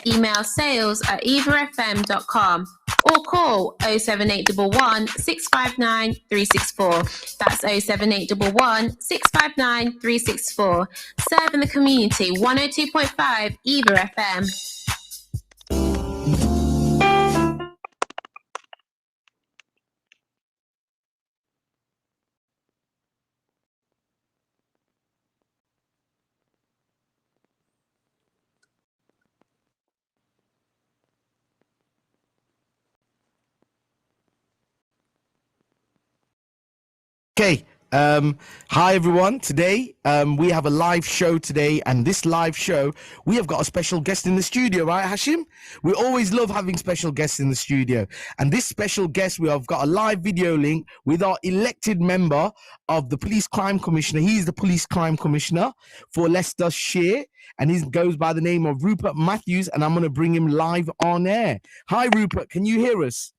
email sales@eavafm.com or call 07811 659 364. That's 07811 659 364. Serving the community, 102.5 EAVA FM. Okay, hi everyone. Today we have a live show today, and this live show we have got a special guest in the studio, right, Hashim? We always love having special guests in the studio, and this special guest, we have got a live video link with our elected member of the Police Crime Commissioner. He is the Police Crime Commissioner for Leicestershire, and he goes by the name of Rupert Matthews, and I'm going to bring him live on air. Hi Rupert, can you hear us?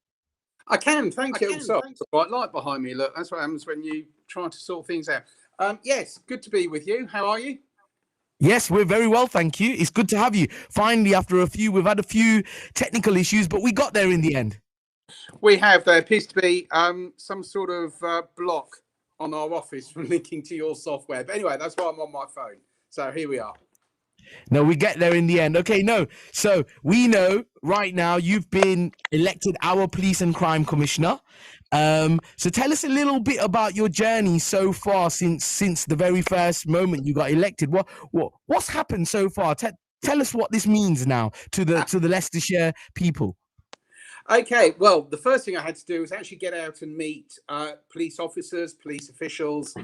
I can, thank you. So, bright light behind me. Look, that's what happens when you try to sort things out. Yes, good to be with you. How are you? Yes, we're very well, thank you. It's good to have you. Finally, after we've had a few technical issues, but we got there in the end. We have. There appears to be some sort of block on our office from linking to your software. But anyway, that's why I'm on my phone. So here we are. No, we get there in the end. Okay, no. So we know right now you've been elected our Police and Crime Commissioner. So tell us a little bit about your journey so far since the very first moment you got elected. What's happened so far? Tell us what this means now to the Leicestershire people. Okay, well, the first thing I had to do was actually get out and meet police officers, police officials,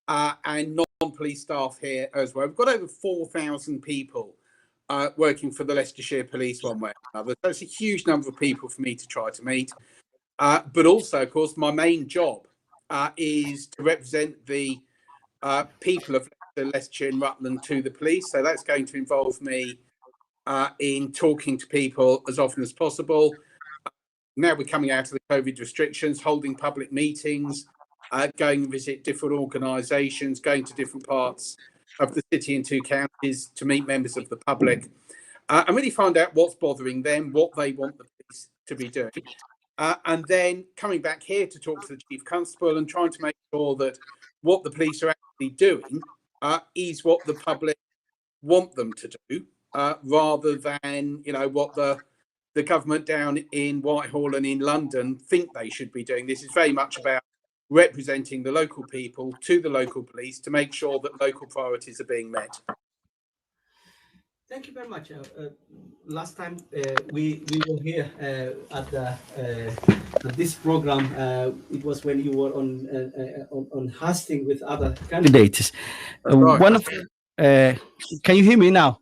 and non-police staff here as well. We've got over 4,000 people working for the Leicestershire Police one way or another. So it's a huge number of people for me to try to meet. But also, of course, my main job is to represent the people of Leicestershire and Rutland to the police. So that's going to involve me in talking to people as often as possible. Now we're coming out of the COVID restrictions, holding public meetings, going and visit different organisations, going to different parts of the city and two counties to meet members of the public and really find out what's bothering them, what they want the police to be doing. And then coming back here to talk to the Chief Constable and trying to make sure that what the police are actually doing is what the public want them to do, rather than, what the government down in Whitehall and in London think they should be doing. This is very much about representing the local people to the local police to make sure that local priorities are being met. Thank you very much. Last time we were here at this program, it was when you were on hosting with other candidates. Right. Can you hear me now?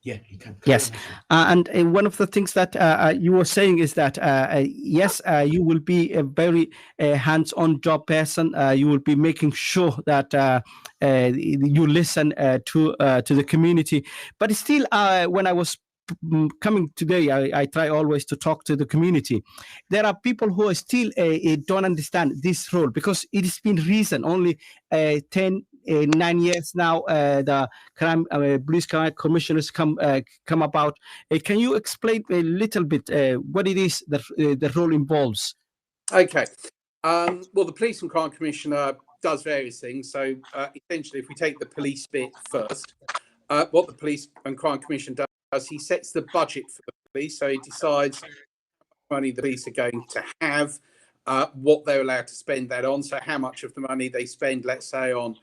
Yeah, you can. Yes, and one of the things that you were saying is that yes, you will be a very hands-on job person. You will be making sure that you listen to the community. But still, when I was coming today, I try always to talk to the community. There are people who are still don't understand this role because it has been recent, only 9 years now. The police crime commissioners come about. Can you explain a little bit what it is that the role involves? Okay. Well, the police and crime commissioner does various things. So essentially, if we take the police bit first, what the police and crime commission does, he sets the budget for the police. So he decides how much money the police are going to have, what they're allowed to spend that on. So how much of the money they spend, let's say, on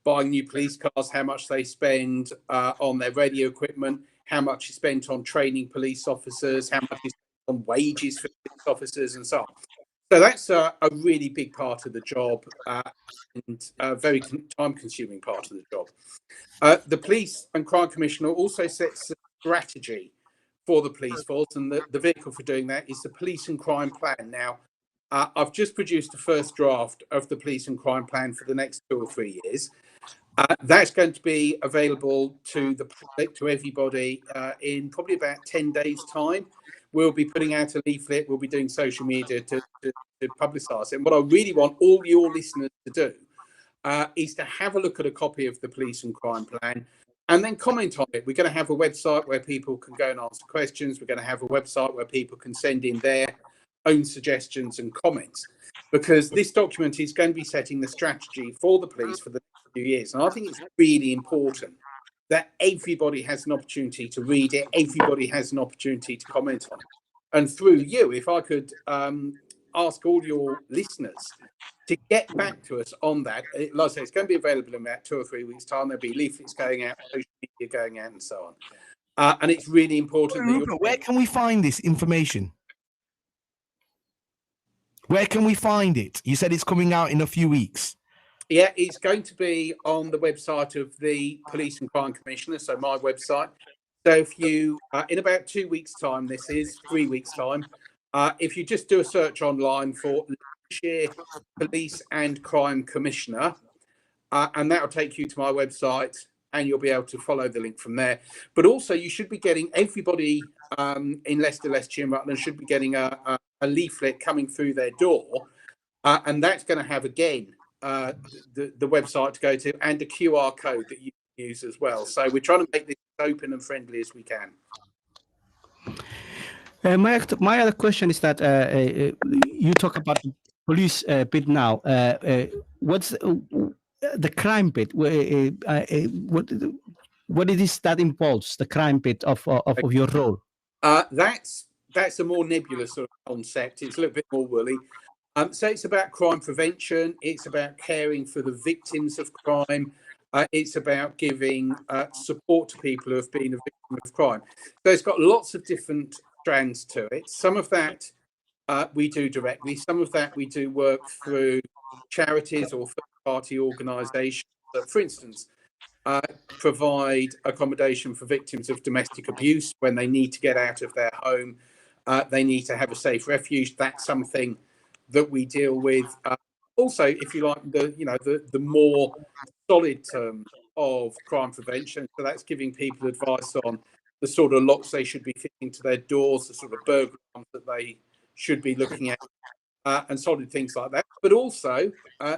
buying new police cars, how much they spend on their radio equipment, how much is spent on training police officers, how much is spent on wages for police officers, and so on. So that's a really big part of the job and a very time-consuming part of the job. The police and crime commissioner also sets the strategy for the police force, and the vehicle for doing that is the police and crime plan. Now, I've just produced the first draft of the police and crime plan for the next 2 or 3 years. That's going to be available to the public, to everybody, in probably about 10 days' time. We'll be putting out a leaflet. We'll be doing social media to publicise it. And what I really want all your listeners to do is to have a look at a copy of the police and crime plan, and then comment on it. We're going to have a website where people can go and answer questions. We're going to have a website where people can send in their own suggestions and comments, because this document is going to be setting the strategy for the police for the next few years. And I think it's really important that everybody has an opportunity to read it. Everybody has an opportunity to comment on it. And through you, if I could ask all your listeners to get back to us on that. Like I say, it's going to be available in about 2 or 3 weeks' time. There'll be leaflets going out, social media going out, and so on. And it's really important. Rupert, where can we find this information? Where can we find it? You said it's coming out in a few weeks. Yeah, it's going to be on the website of the Police and Crime Commissioner, so my website. So if you, in about 2 weeks' time, this is 3 weeks' time, if you just do a search online for Leicestershire Police and Crime Commissioner, and that'll take you to my website, and you'll be able to follow the link from there. But also, you should be getting, everybody in Leicester, Leicestershire and Rutland should be getting a leaflet coming through their door, and that's going to have, again, the website to go to and a QR code that you can use as well. So we're trying to make this as open and friendly as we can. My other question is that you talk about the police bit now. What's the crime bit? What it is that involves the crime bit of your role? That's a more nebulous sort of concept. It's a little bit more woolly. So it's about crime prevention. It's about caring for the victims of crime. It's about giving support to people who have been a victim of crime. So it's got lots of different strands to it. Some of that we do directly. Some of that we do work through charities or third-party organisations that, for instance, provide accommodation for victims of domestic abuse when they need to get out of their home. They need to have a safe refuge. That's something that we deal with. Also, if you like, the more solid term of crime prevention. So that's giving people advice on the sort of locks they should be fitting to their doors, the sort of burglar alarms that they should be looking at, and solid things like that. But also,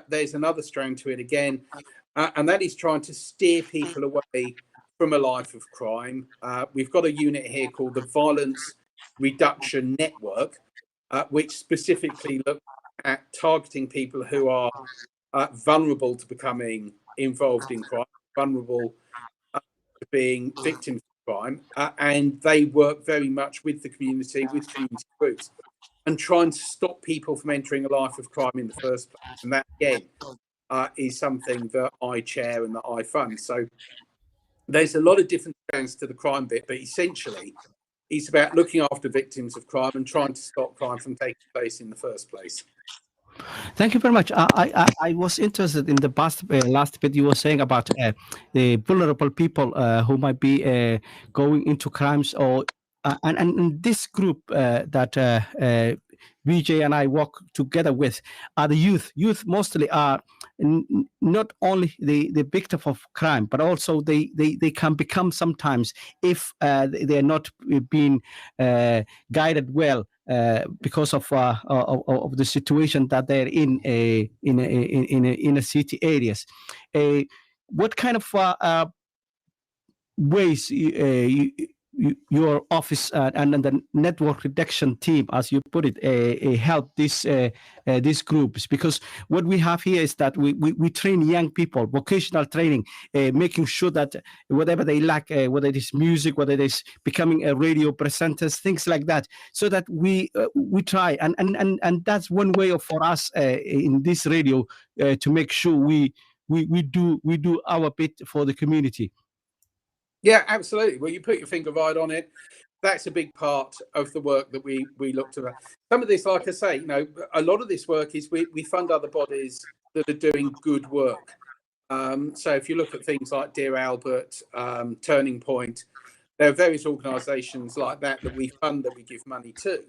there's another strand to it again, and that is trying to steer people away from a life of crime. We've got a unit here called the Violence Reduction Network, which specifically looks at targeting people who are vulnerable to becoming involved in crime, vulnerable to being victims of crime, and they work very much with the community, with community groups, and trying to stop people from entering a life of crime in the first place. And that, again, is something that I chair and that I fund. So there's a lot of different strands to the crime bit, but essentially it's about looking after victims of crime and trying to stop crime from taking place in the first place. Thank you very much. I was interested in the last bit you were saying about the vulnerable people who might be going into crimes, or and this group that Vijay and I work together with are the youth. Youth mostly are not only the victim of crime, but also they can become sometimes, if they're not being guided well, because of the situation that they're in inner city areas. What kind of ways your office and the network reduction team, as you put it, help these groups? Because what we have here is that we train young people, vocational training, making sure that whatever they lack, whether it is music, whether it is becoming a radio presenters, things like that, so that we try and that's one way for us in this radio to make sure we do our bit for the community. Yeah, absolutely. Well, you put your finger right on it. That's a big part of the work that we looked at. Some of this, like I say, a lot of this work is we fund other bodies that are doing good work. So if you look at things like Dear Albert, Turning Point, there are various organisations like that we fund, that we give money to,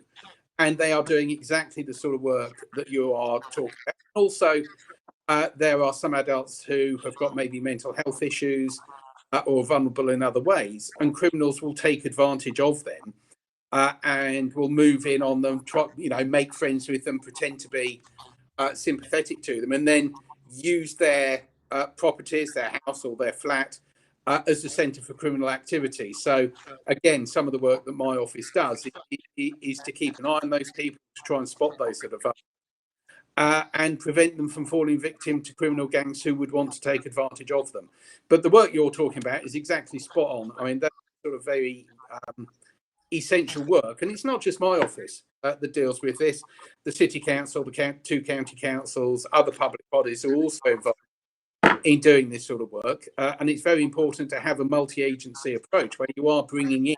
and they are doing exactly the sort of work that you are talking about. Also, there are some adults who have got maybe mental health issues, or vulnerable in other ways, and criminals will take advantage of them and will move in on them, try, make friends with them, pretend to be sympathetic to them, and then use their properties, their house or their flat, as the Centre for Criminal Activity. So again, some of the work that my office does is to keep an eye on those people, to try and spot those that are and prevent them from falling victim to criminal gangs who would want to take advantage of them. But the work you're talking about is exactly spot on. I mean, that's sort of very essential work. And it's not just my office that deals with this. The City Council, the two county councils, other public bodies are also involved in doing this sort of work. And it's very important to have a multi-agency approach where you are bringing in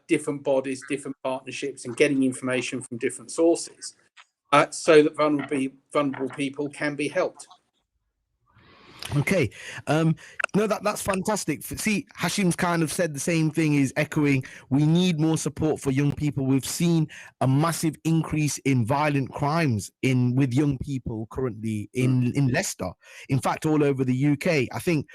different bodies, different partnerships, and getting information from different sources so that vulnerable people can be helped. Okay. No, that's fantastic. See, Hashim's kind of said the same thing, is echoing, we need more support for young people. We've seen a massive increase in violent crimes with young people currently in Leicester. In fact, all over the UK. I think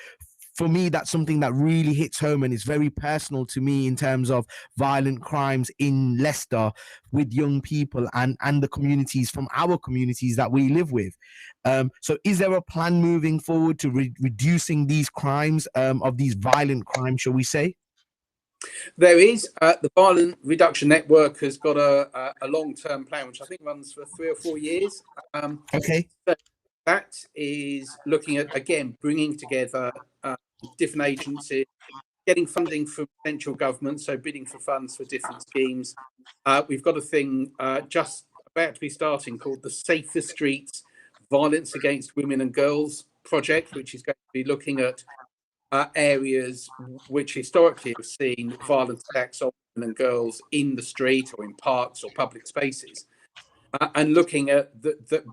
for me, that's something that really hits home and is very personal to me in terms of violent crimes in Leicester with young people and the communities from our communities that we live with. So is there a plan moving forward to reducing these crimes, of these violent crimes, shall we say? There is. The Violent Reduction Network has got a long-term plan, which I think runs for 3 or 4 years. Okay. So that is looking at, again, bringing together different agencies, getting funding from central government, so bidding for funds for different schemes. We've got a thing just about to be starting called the Safer Streets Violence Against Women and Girls project, which is going to be looking at areas which historically have seen violent attacks on women and girls in the street or in parks or public spaces, and looking at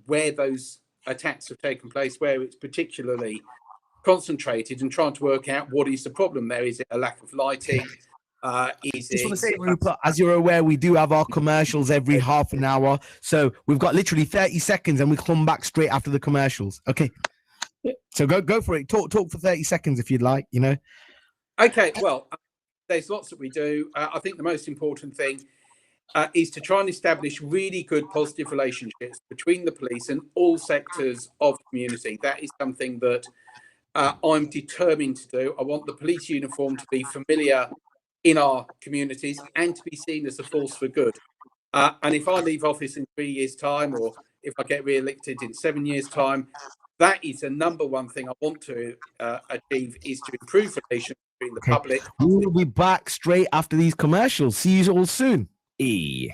where those attacks have taken place, where it's particularly concentrated, and trying to work out what is the problem there. Is it a lack of lighting? Just want to say, Rupert, as you're aware, we do have our commercials every half an hour. So we've got literally 30 seconds and we come back straight after the commercials. Okay. So go for it. Talk for 30 seconds if you'd like, Okay, well, there's lots that we do. I think the most important thing is to try and establish really good positive relationships between the police and all sectors of the community. That is something that I'm determined to do. I want the police uniform to be familiar in our communities and to be seen as a force for good. And if I leave office in 3 years' time, or if I get re-elected in 7 years' time, that is the number one thing I want to achieve, is to improve relations between the public. We'll be back straight after these commercials. See you all soon. EAVA,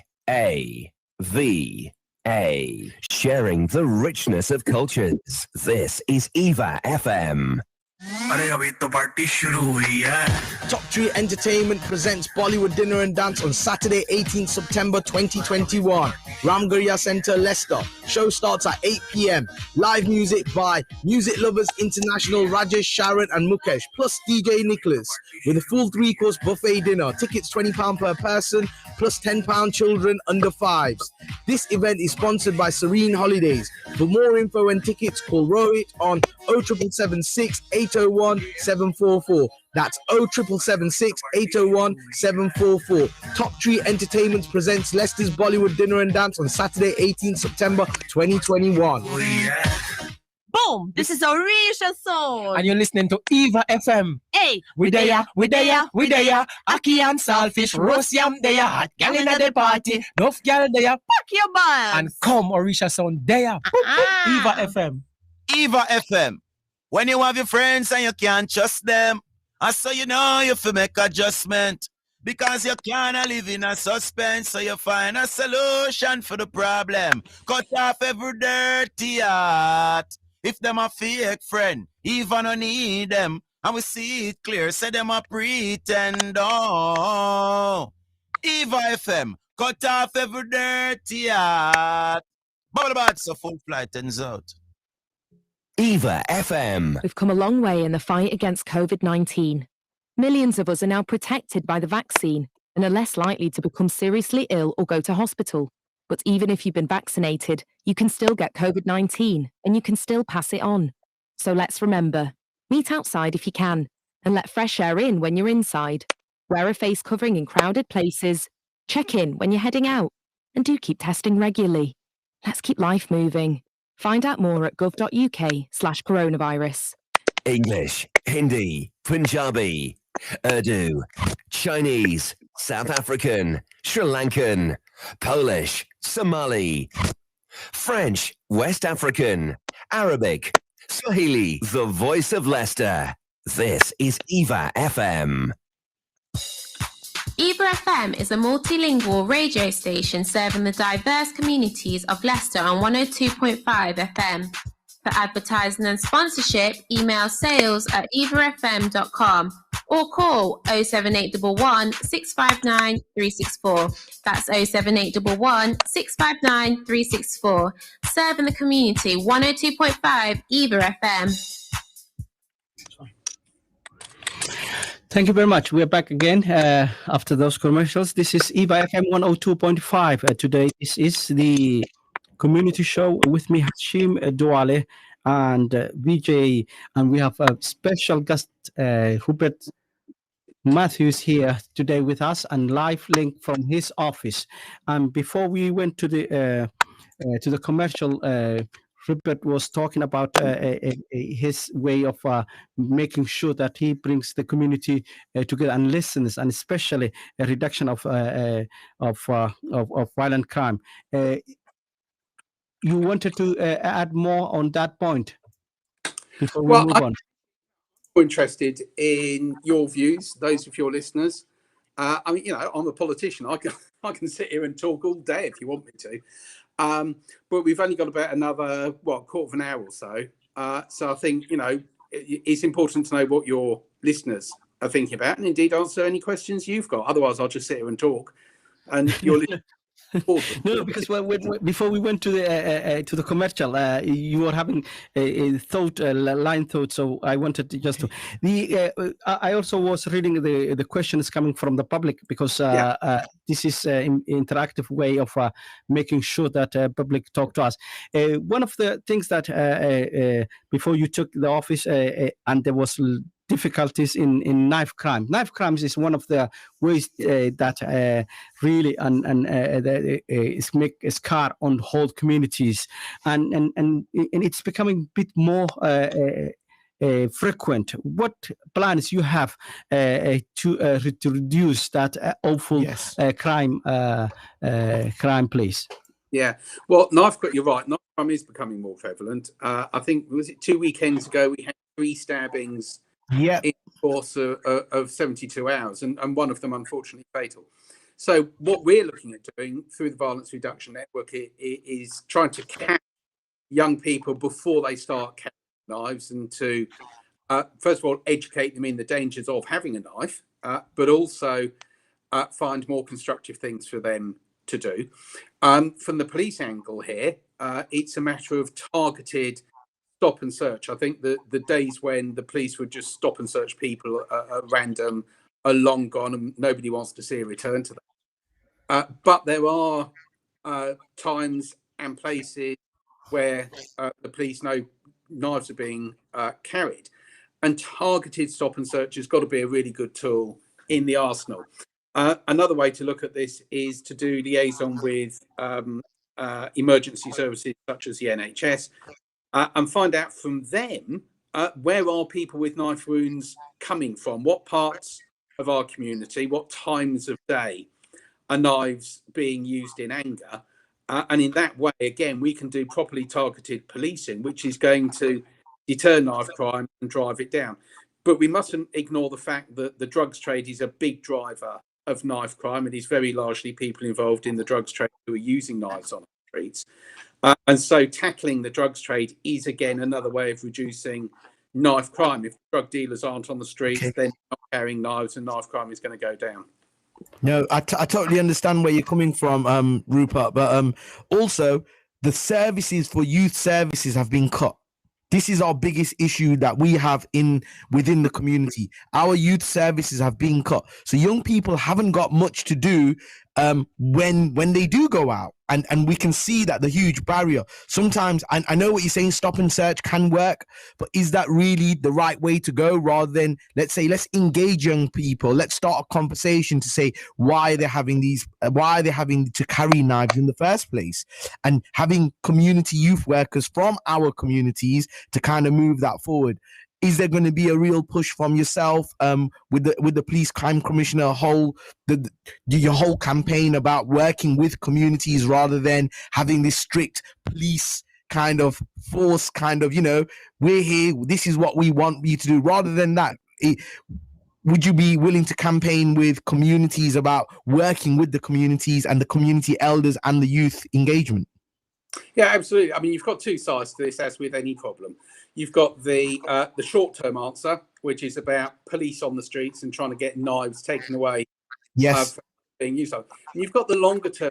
sharing the richness of cultures. This is EAVA FM. Top 3 Entertainment presents Bollywood Dinner and Dance on Saturday, 18th September 2021. Ramgarhia Centre, Leicester. Show starts at 8 p.m. Live music by Music Lovers International, Rajesh, Sharon and Mukesh, plus DJ Nicholas, with a full 3-course buffet dinner. Tickets £20 per person, plus £10 children under 5s. This event is sponsored by Serene Holidays. For more info and tickets, call Rohit on 07776 801 744. That's 07776 801 744. Top 3 Entertainment presents Leicester's Bollywood Dinner and Dance on Saturday, 18th September 2021. Boom! This is Orisha song. And you're listening to EAVA FM. Hey, We there. Aki and saltfish, roast yam there. Hot gal in the party. Enough gal there. pack your bags. And come Orisha sound there. EAVA FM. EAVA FM. When you have your friends and you can't trust them, and so you know you have to make adjustment. Because you can't live in a suspense, so you find a solution for the problem. Cut off every dirty heart. If them a fake friend, even no need them. And we see it clear, say them a pretend. Oh, EAVA FM, cut off every dirty heart. Bubble bats a full flight ends out. EAVA FM. We've come a long way in the fight against COVID-19. Millions of us are now protected by the vaccine and are less likely to become seriously ill or go to hospital. But even if you've been vaccinated, you can still get COVID-19 and you can still pass it on. So let's remember, meet outside if you can and let fresh air in when you're inside. Wear a face covering in crowded places. Check in when you're heading out and do keep testing regularly. Let's keep life moving. Find out more at gov.uk/coronavirus. English, Hindi, Punjabi, Urdu, Chinese, South African, Sri Lankan, Polish, Somali, French, West African, Arabic, Swahili, the voice of Leicester. This is EAVA FM. EAVA FM is a multilingual radio station serving the diverse communities of Leicester on 102.5 FM. For advertising and sponsorship, email sales@eavafm.com or call 07811 659 364. That's 07811 659 364. Serving the community, 102.5 EAVA FM. Thank you very much. We are back again after those commercials. This is EAVA FM 102.5. Today, this is the community show with me, Hashim Duale and VJ. And we have a special guest, Rupert Matthews, here today with us, and live link from his office. And before we went to the commercial, Rupert was talking about his way of making sure that he brings the community together and listens, and especially a reduction of violent crime. You wanted to add more on that point before we move on? I'm interested in your views, those of your listeners. I mean, I'm a politician. I can sit here and talk all day if you want me to. But we've only got about another, quarter of an hour or so. So I think, it's important to know what your listeners are thinking about, and indeed answer any questions you've got. Otherwise, I'll just sit here and talk. And you're No, because before we went to the commercial, you were having a thought, line thought. So I wanted to just to I also was reading the questions coming from the public, because this is an interactive way of making sure that public talk to us. One of the things that before you took the office, and there was difficulties in knife crime. Knife crimes is one of the ways that really make a scar on whole communities, and it's becoming a bit more frequent. What plans you have to reduce that awful crime, please? Yeah, well, you're right. Knife crime is becoming more prevalent. I think, was it 2 weekends ago, we had 3 stabbings in the course of 72 hours, and one of them unfortunately fatal. So what we're looking at doing through the Violence Reduction Network is trying to catch young people before they start carrying knives, and to first of all educate them in the dangers of having a knife, but also find more constructive things for them to do. From the police angle here, it's a matter of targeted stop and search. I think the days when the police would just stop and search people at random are long gone, and nobody wants to see a return to that. But there are times and places where the police know knives are being carried, and targeted stop and search has got to be a really good tool in the arsenal. Another way to look at this is to do liaison with emergency services such as the NHS, and find out from them where are people with knife wounds coming from, what parts of our community, what times of day are knives being used in anger. And in that way, again, we can do properly targeted policing, which is going to deter knife crime and drive it down. But we mustn't ignore the fact that the drugs trade is a big driver of knife crime. It is very largely people involved in the drugs trade who are using knives on the streets. And so tackling the drugs trade is, again, another way of reducing knife crime. If drug dealers aren't on the streets, then they're not carrying knives, and knife crime is going to go down. No, I totally understand where you're coming from, Rupert, but also the services for youth services have been cut. This is our biggest issue that we have within the community. Our youth services have been cut. So young people haven't got much to do when they do go out. And we can see that the huge barrier. Sometimes, I know what you're saying, stop and search can work, but is that really the right way to go? Rather than, let's engage young people. Let's start a conversation to say why they're having to carry knives in the first place, and having community youth workers from our communities to kind of move that forward. is there going to be a real push from yourself with the police crime commissioner your whole campaign about working with communities rather than having this strict police kind of force kind of, we're here, this is what we want you to do, rather than that? Would you be willing to campaign with communities about working with the communities and the community elders and the youth engagement? Yeah, absolutely. I mean, you've got two sides to this, as with any problem. You've got the short-term answer, which is about police on the streets and trying to get knives taken away. Yes. Being used. And you've got the longer-term,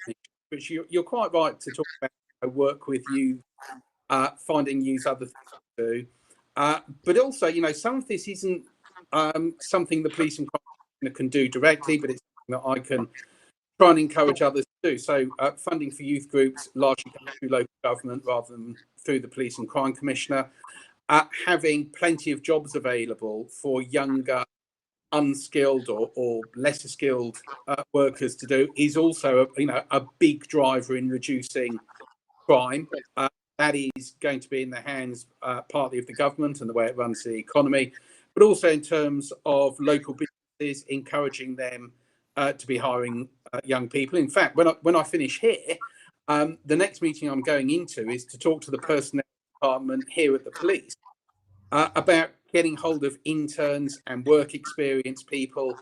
which you're quite right to talk about, work with you, finding use other things to do. But also, some of this isn't something the police and crime can do directly, but it's something that I can try and encourage others to do. So funding for youth groups largely comes through local government rather than through the police and crime commissioner. Having plenty of jobs available for younger, unskilled or lesser skilled workers to do is also a big driver in reducing crime. That is going to be in the hands partly of the government and the way it runs the economy, but also in terms of local businesses, encouraging them to be hiring young people. In fact, when I finish here, the next meeting I'm going into is to talk to the personnel department here at the police about getting hold of interns and work experience people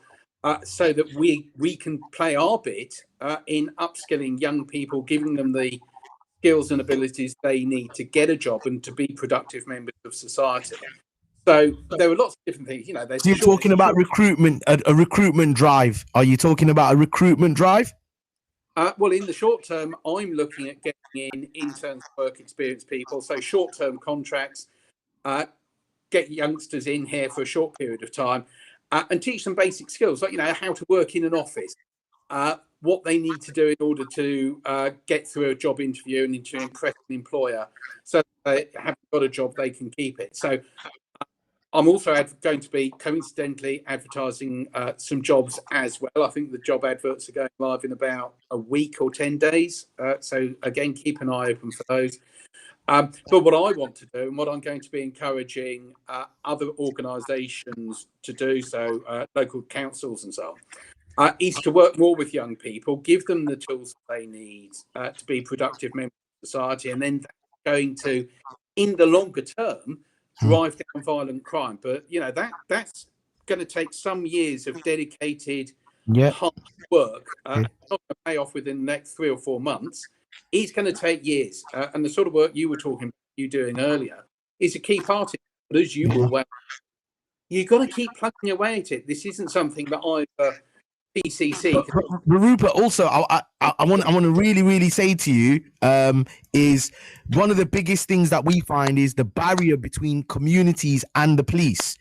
so that we can play our bit in upskilling young people, giving them the skills and abilities they need to get a job and to be productive members of society. So there are lots of different things. You're talking about recruitment, a recruitment drive. Are you talking about a recruitment drive? Well, in the short term, I'm looking at getting in interns, work experience people. So short-term contracts, get youngsters in here for a short period of time and teach them basic skills, like, how to work in an office, what they need to do in order to get through a job interview and to impress an employer. So they haven't got a job, they can keep it. So I'm also going to be coincidentally advertising some jobs as well. I think the job adverts are going live in about a week or 10 days. So again, keep an eye open for those. But what I want to do and what I'm going to be encouraging other organisations to do, so local councils and so on, is to work more with young people, give them the tools that they need to be productive members of society, and then that's going to, in the longer term, drive down violent crime. But that's going to take some years of dedicated hard work. It's not going to pay off within the next 3 or 4 months. It's going to take years. And the sort of work you were talking about, you doing earlier, is a key part of it. But as you will, you've got to keep plugging away at it. This isn't something that I've PCC. But Rupert, also, I want to really say to you, is one of the biggest things that we find is the barrier between communities and the police.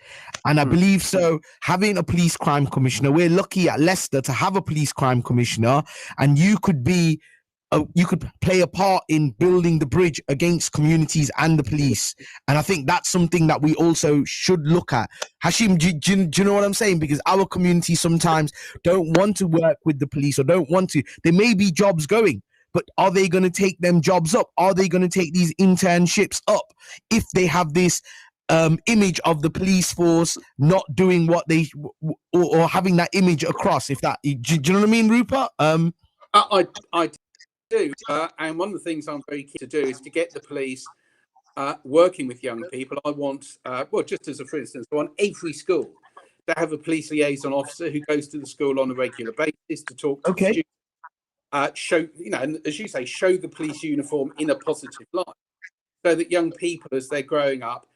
And I believe so, having a police crime commissioner, we're lucky at Leicester to have a police crime commissioner, and you could play a part in building the bridge against communities and the police. And I think that's something that we also should look at. Hashim, do you know what I'm saying? Because our community sometimes don't want to work with the police or don't want to. There may be jobs going, but are they going to take them jobs up? Are they going to take these internships up if they have this image of the police force not doing what they or having that image across? If that, do you know what I mean, Rupert? I do, and one of the things I'm very keen to do is to get the police working with young people. I want, just as a for instance, I want every school to have a police liaison officer who goes to the school on a regular basis to talk to students, show, and as you say, show the police uniform in a positive light, so that young people, as they're growing up,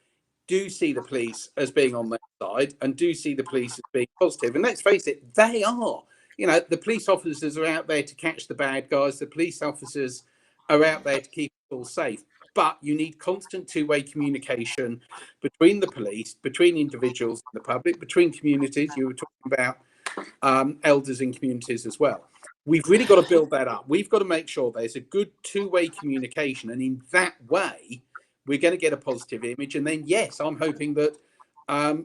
do see the police as being on their side and do see the police as being positive. And let's face it, they are. The police officers are out there to catch the bad guys. The police officers are out there to keep us all safe. But you need constant two-way communication between the police, between individuals and the public, between communities. You were talking about elders in communities as well. We've really got to build that up. We've got to make sure there's a good two-way communication. And in that way, we're going to get a positive image. And then, yes, I'm hoping that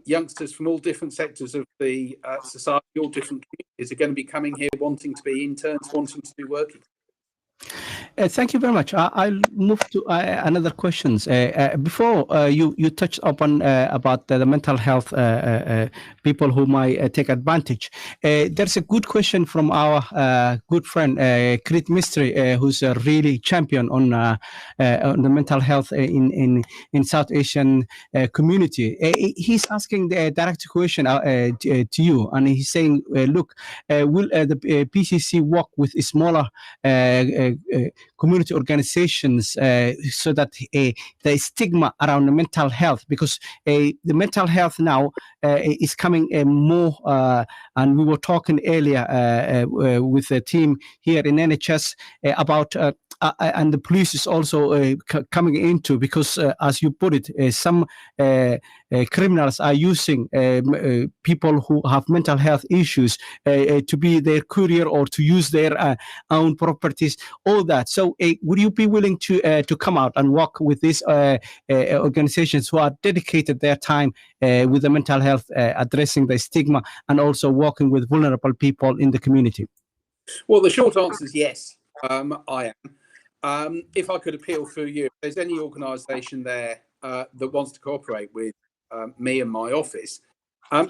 youngsters from all different sectors of the society, all different communities, are going to be coming here wanting to be interns, wanting to do work. Thank you very much. I'll move to another questions. Before you touched upon about the mental health people who might take advantage. There's a good question from our good friend Crit Mystery, who's a really champion on the mental health in South Asian community. He's asking the direct question to you, and he's saying, look, will the PCC work with smaller community organizations so that the stigma around the mental health, because the mental health now is coming more, and we were talking earlier with the team here in NHS about and the police is also coming into, because as you put it, some criminals are using people who have mental health issues to be their courier or to use their own properties, all that. So would you be willing to come out and work with these organizations who are dedicated their time with the mental health, addressing the stigma and also working with vulnerable people in the community? Well, the short answer is yes, I am. If I could appeal through you, if there's any organisation there that wants to cooperate with me and my office,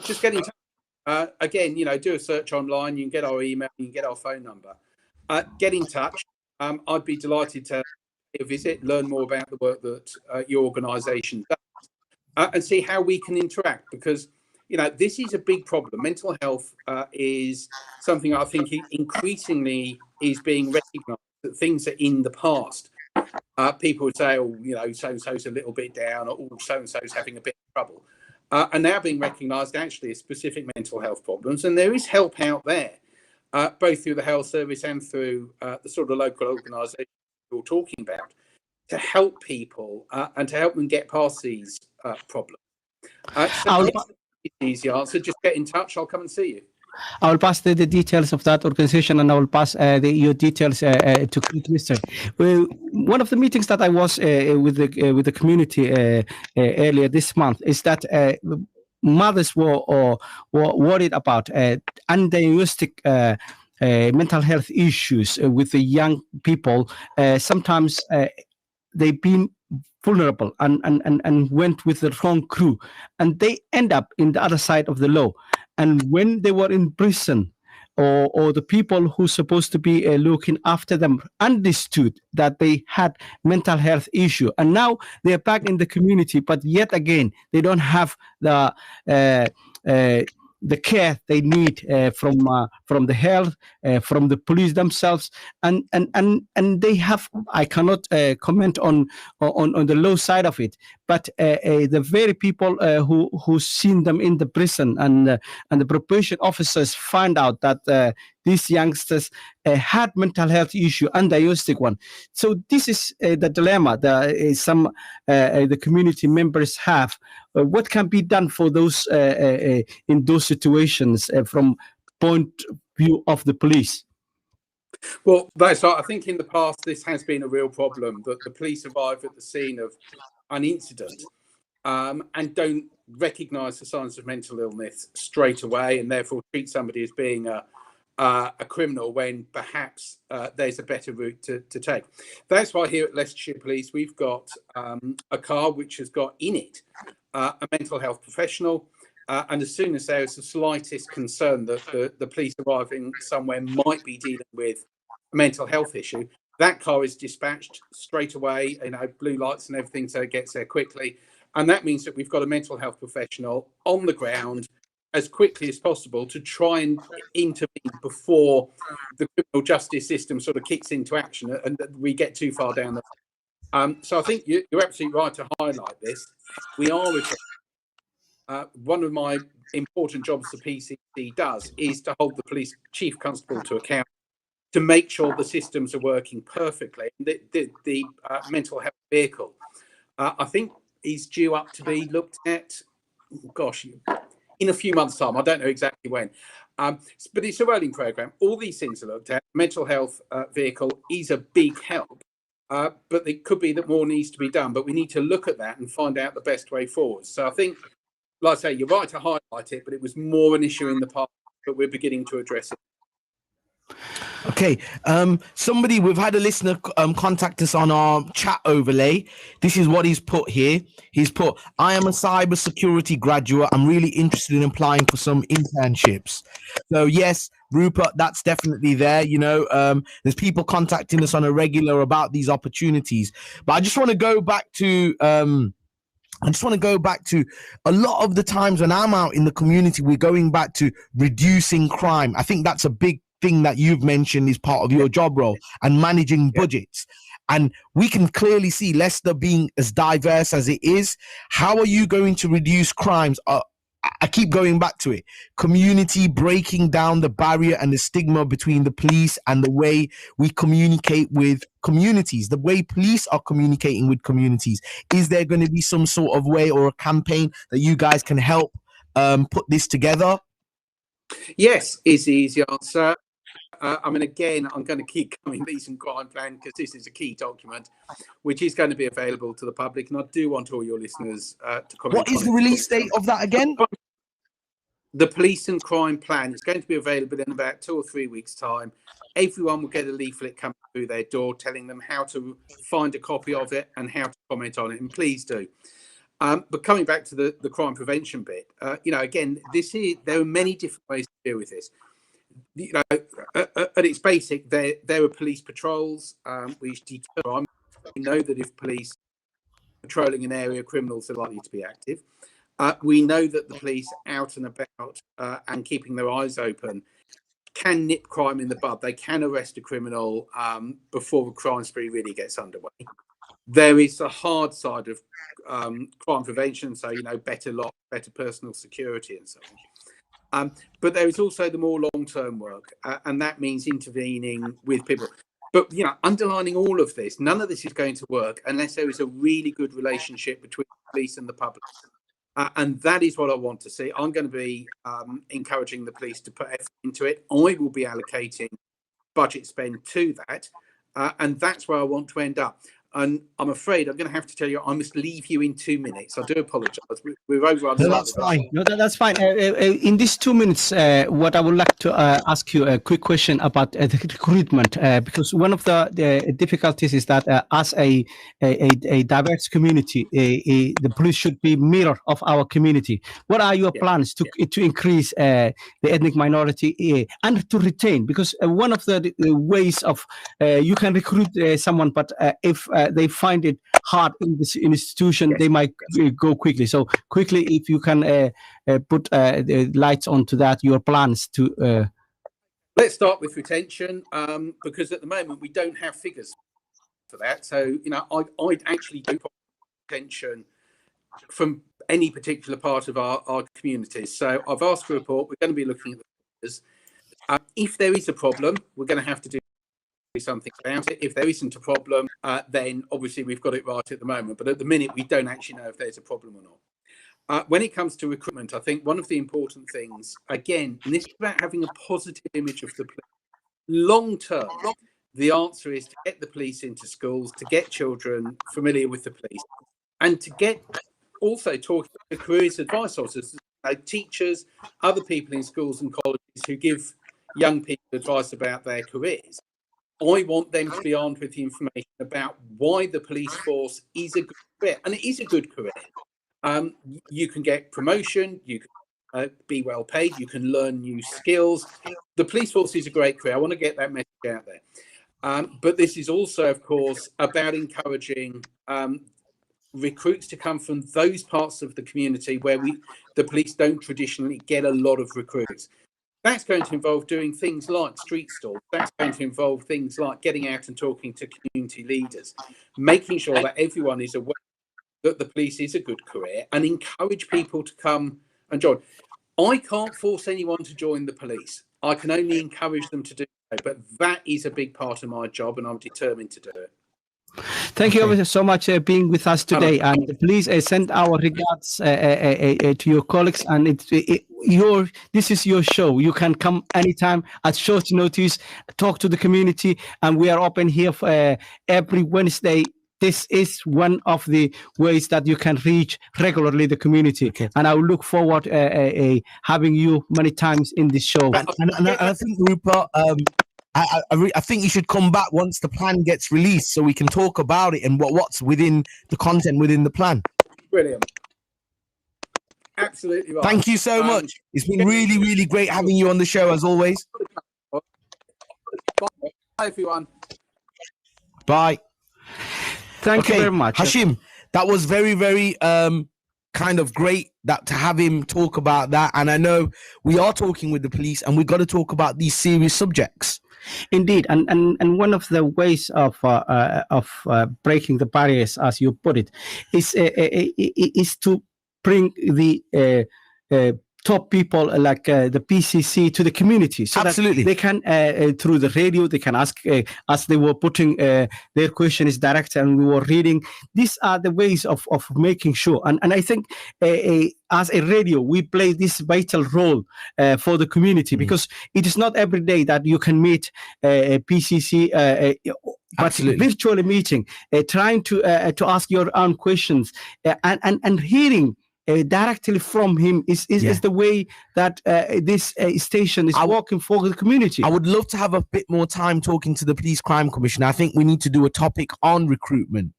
just get in touch. Again, do a search online. You can get our email, you can get our phone number. Get in touch. I'd be delighted to visit, learn more about the work that your organisation does, and see how we can interact, because this is a big problem. Mental health is something I think increasingly is being recognised, that things are in the past. People would say, so-and-so's a little bit down, or so-and-so's having a bit of trouble. And now being recognised actually as specific mental health problems. And there is help out there, both through the health service and through the sort of local organisations you're talking about, to help people and to help them get past these problems. So it's an easy answer. Just get in touch. I'll come and see you. I will pass the details of that organization, and I will pass your details to Mr. One of the meetings that I was with the community earlier this month is that mothers were worried about undiagnostic mental health issues with the young people. Sometimes they've been vulnerable and went with the wrong crew, and they end up in the other side of the law. And when they were in prison, or the people who supposed to be looking after them understood that they had mental health issue, and now they're back in the community, but yet again they don't have the care they need from the health, from the police themselves, and they have. I cannot comment on the low side of it, but the very people who seen them in the prison, and the probation officers find out that these youngsters had mental health issue, undiagnostic one. So this is the dilemma that some the community members have. What can be done for those in those situations from point view of the police? Well, that's right. I think in the past this has been a real problem, that the police arrive at the scene of an incident and don't recognise the signs of mental illness straight away, and therefore treat somebody as being a criminal when perhaps there's a better route to take. That's why here at Leicestershire Police we've got a car which has got in it a mental health professional, and as soon as there's the slightest concern that the police arriving somewhere might be dealing with a mental health issue, that car is dispatched straight away, blue lights and everything, so it gets there quickly. And that means that we've got a mental health professional on the ground as quickly as possible to try and intervene before the criminal justice system sort of kicks into action and we get too far down the so I think you're absolutely right to highlight this. We are one of my important jobs the PCC does is to hold the police chief constable to account, to make sure the systems are working perfectly. The mental health vehicle, I think, is due up to be looked at, in a few months' time. I don't know exactly when. But it's a rolling programme. All these things are looked at. Mental health vehicle is a big help. But it could be that more needs to be done. But we need to look at that and find out the best way forward. So I think, like I say, you're right to highlight it, but it was more an issue in the past, but we're beginning to address it. Okay. We've had a listener contact us on our chat overlay. This is what he's put here. He's put, I am a cybersecurity graduate. I'm really interested in applying for some internships. So yes, Rupert, that's definitely there. There's people contacting us on a regular about these opportunities. But I just want to go back to a lot of the times when I'm out in the community, we're going back to reducing crime. I think that's a big thing that you've mentioned is part of your job role, and managing budgets. And we can clearly see Leicester being as diverse as it is. How are you going to reduce crimes? I keep going back to it. Community, breaking down the barrier and the stigma between the police and the way we communicate with communities, the way police are communicating with communities. Is there going to be some sort of way or a campaign that you guys can help put this together? Yes, is the easy answer. Again, I'm going to keep coming Police and Crime Plan because this is a key document which is going to be available to the public, and I do want all your listeners to comment. What is the release date of that again? The Police and Crime Plan is going to be available in about 2 or 3 weeks' time. Everyone will get a leaflet coming through their door telling them how to find a copy of it and how to comment on it, and please do. But coming back to the crime prevention bit, again, there are many different ways to deal with this. At its basic, there are police patrols which deter crime. We know that if police are patrolling an area, criminals are likely to be active. We know that the police out and about and keeping their eyes open can nip crime in the bud. They can arrest a criminal before a crime spree really gets underway. There is a hard side of crime prevention, so better lock, better personal security, and so on. But there is also the more long-term work, and that means intervening with people. But underlining all of this, none of this is going to work unless there is a really good relationship between the police and the public. And that is what I want to see. I'm going to be encouraging the police to put effort into it. I will be allocating budget spend to that, and that's where I want to end up. And I'm afraid I'm going to have to tell you, I must leave you in 2 minutes. I do apologise. We're over. No, that's fine. No, that's fine. In these 2 minutes, what I would like to ask you a quick question about the recruitment, because one of the difficulties is that as a diverse community, the police should be mirror of our community. What are your plans to increase the ethnic minority and to retain? Because one of the ways of you can recruit someone, but if they find it hard in this institution, they might go quickly. So quickly, if you can put the lights onto that, your plans to. Let's start with retention, because at the moment we don't have figures for that. So I'd actually do retention from any particular part of our communities. So I've asked for a report. We're going to be looking at the figures. If there is a problem, we're going to have to do something about it. If there isn't a problem, then obviously we've got it right at the moment, but at the minute we don't actually know if there's a problem or not. When it comes to recruitment, I think one of the important things, again, and this is about having a positive image of the police. Long term, the answer is to get the police into schools, to get children familiar with the police, and to get also talking to careers advice officers, teachers, other people in schools and colleges who give young people advice about their careers. I want them to be armed with the information about why the police force is a good career. And it is a good career. You can get promotion, you can be well paid, you can learn new skills. The police force is a great career. I want to get that message out there. But this is also, of course, about encouraging recruits to come from those parts of the community where the police don't traditionally get a lot of recruits. That's going to involve doing things like street stalls. That's going to involve things like getting out and talking to community leaders, making sure that everyone is aware that the police is a good career, and encourage people to come and join. I can't force anyone to join the police. I can only encourage them to do so, but that is a big part of my job, and I'm determined to do it. Thank you ever so much for being with us today, and please send our regards to your colleagues. And this is your show. You can come anytime at short notice, talk to the community, and we are open here for, every Wednesday. This is one of the ways that you can reach regularly the community, and I will look forward having you many times in this show. And I think, Rupert, I think you should come back once the plan gets released so we can talk about it and what's within the content within the plan. Brilliant. Absolutely right. Thank you so much. It's been really, really great having you on the show as always. Bye, everyone. Bye. Thank you very much. Hashim, that was very, very kind of great to have him talk about that. And I know we are talking with the police and we've got to talk about these serious subjects. Indeed, and one of the ways of breaking the barriers, as you put it, is to bring the top people like the PCC to the community, so Absolutely. that they can through the radio they can ask as they were putting their questions direct and we were reading. These are the ways of making sure, and I think as a radio we play this vital role for the community, because it is not every day that you can meet a PCC but virtually meeting, trying to ask your own questions and hearing directly from him is the way that this station is working for the community. I would love to have a bit more time talking to the Police Crime Commissioner. I think we need to do a topic on recruitment.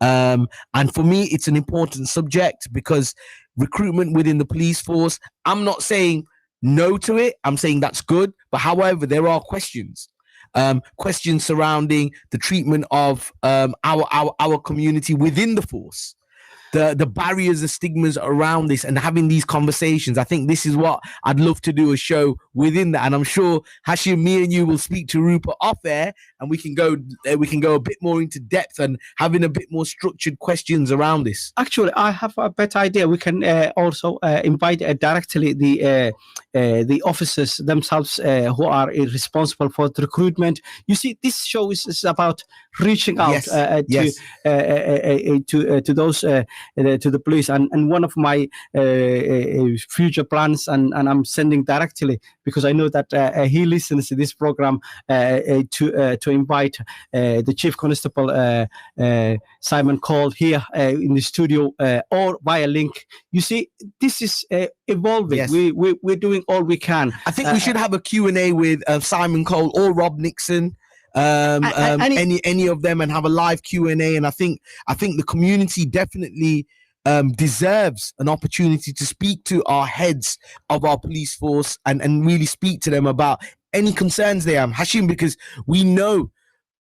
And for me, it's an important subject because recruitment within the police force, I'm not saying no to it. I'm saying that's good. But however, there are questions. Questions surrounding the treatment of our community within the force. The barriers, the stigmas around this, and having these conversations. I think this is what I'd love to do a show within that. And I'm sure Hashim, me and you will speak to Rupert off air, and we can go a bit more into depth and having a bit more structured questions around this. Actually, I have a better idea. We can also invite directly the officers themselves who are responsible for the recruitment. You see, this show is about reaching out to those. To the police, and one of my future plans, and I'm sending directly because I know that he listens to this program to invite the Chief Constable Simon Cole here in the studio or via link. You see, this is evolving. Yes. We're doing all we can. I think we should have a Q&A with Simon Cole or Rob Nixon. Any of them, and have a live Q&A. And I think the community definitely deserves an opportunity to speak to our heads of our police force and really speak to them about any concerns they have, Hashim, because we know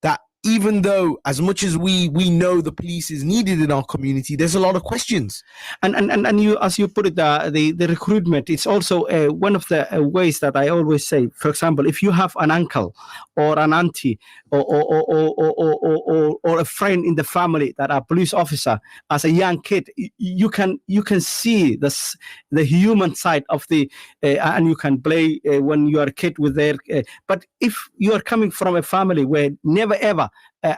that even though as much as we know the police is needed in our community, there's a lot of questions. And you, as you put it, the recruitment, it's also one of the ways that I always say. For example, if you have an uncle or an auntie or a friend in the family that are police officer, as a young kid, you can see the human side of the and you can play when you are a kid with their. But if you are coming from a family where never ever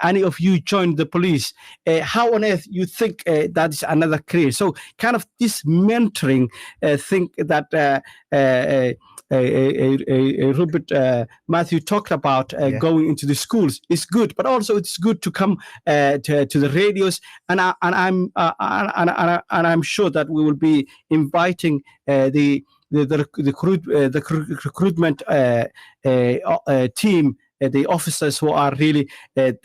any of you joined the police, how on earth you think that is another career? So kind of this mentoring thing that Rupert Matthew talked about going into the schools is good, but also it's good to come to the radios, and I'm sure that we will be inviting the recruitment team, the officers who are really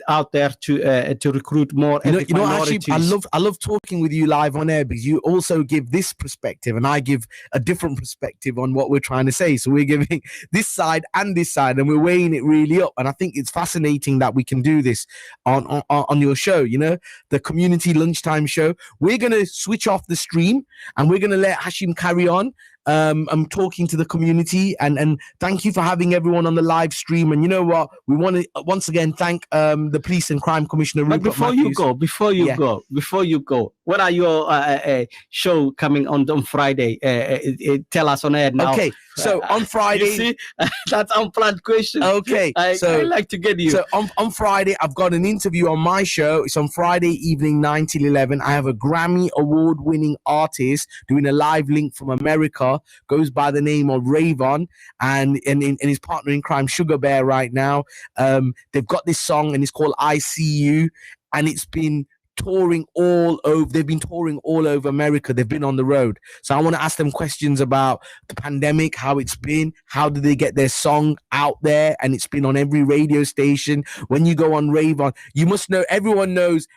out there to recruit more. Actually, I love talking with you live on air because you also give this perspective and I give a different perspective on what we're trying to say. So we're giving this side and this side, and we're weighing it really up. And I think it's fascinating that we can do this on your show. You know, the community lunchtime show. We're gonna switch off the stream and we're gonna let Hashim carry on. I'm talking to the community, and thank you for having everyone on the live stream. And you know what, we want to once again thank the Police and Crime Commissioner Rupert. But before you go, what are your show coming on Friday? Tell us on air now. Okay, so on Friday, you see, that's unplanned question. Okay, I like to get you. So on Friday, I've got an interview on my show. It's on Friday evening, 9 till 11. I have a Grammy award-winning artist doing a live link from America. Goes by the name of Ravon, and his partner in crime, Sugar Bear, right now. They've got this song and it's called I See You, and it's been touring all over. They've been touring all over America. They've been on the road. So I want to ask them questions about the pandemic, how it's been, how did they get their song out there, and it's been on every radio station. When you go on Rave On, you must know, everyone knows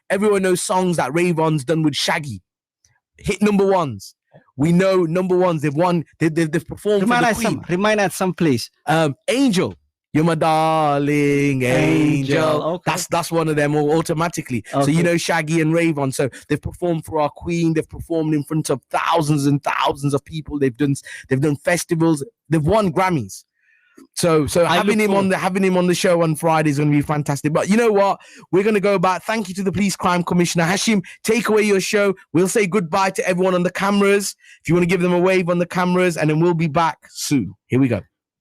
songs that Rave On's done with Shaggy, hit number ones. We know number ones. They've won. They've performed. Remind us some, please. Angel. You're my darling angel. Okay. That's one of them automatically. Okay. So you know Shaggy and Rave On. So they've performed for our Queen. They've performed in front of thousands and thousands of people. They've done festivals. They've won Grammys. So having him on the show on Friday is going to be fantastic. But you know what? We're going to go back. Thank you to the Police Crime Commissioner. Hashim, take away your show. We'll say goodbye to everyone on the cameras. If you want to give them a wave on the cameras, and then we'll be back soon. Here we go.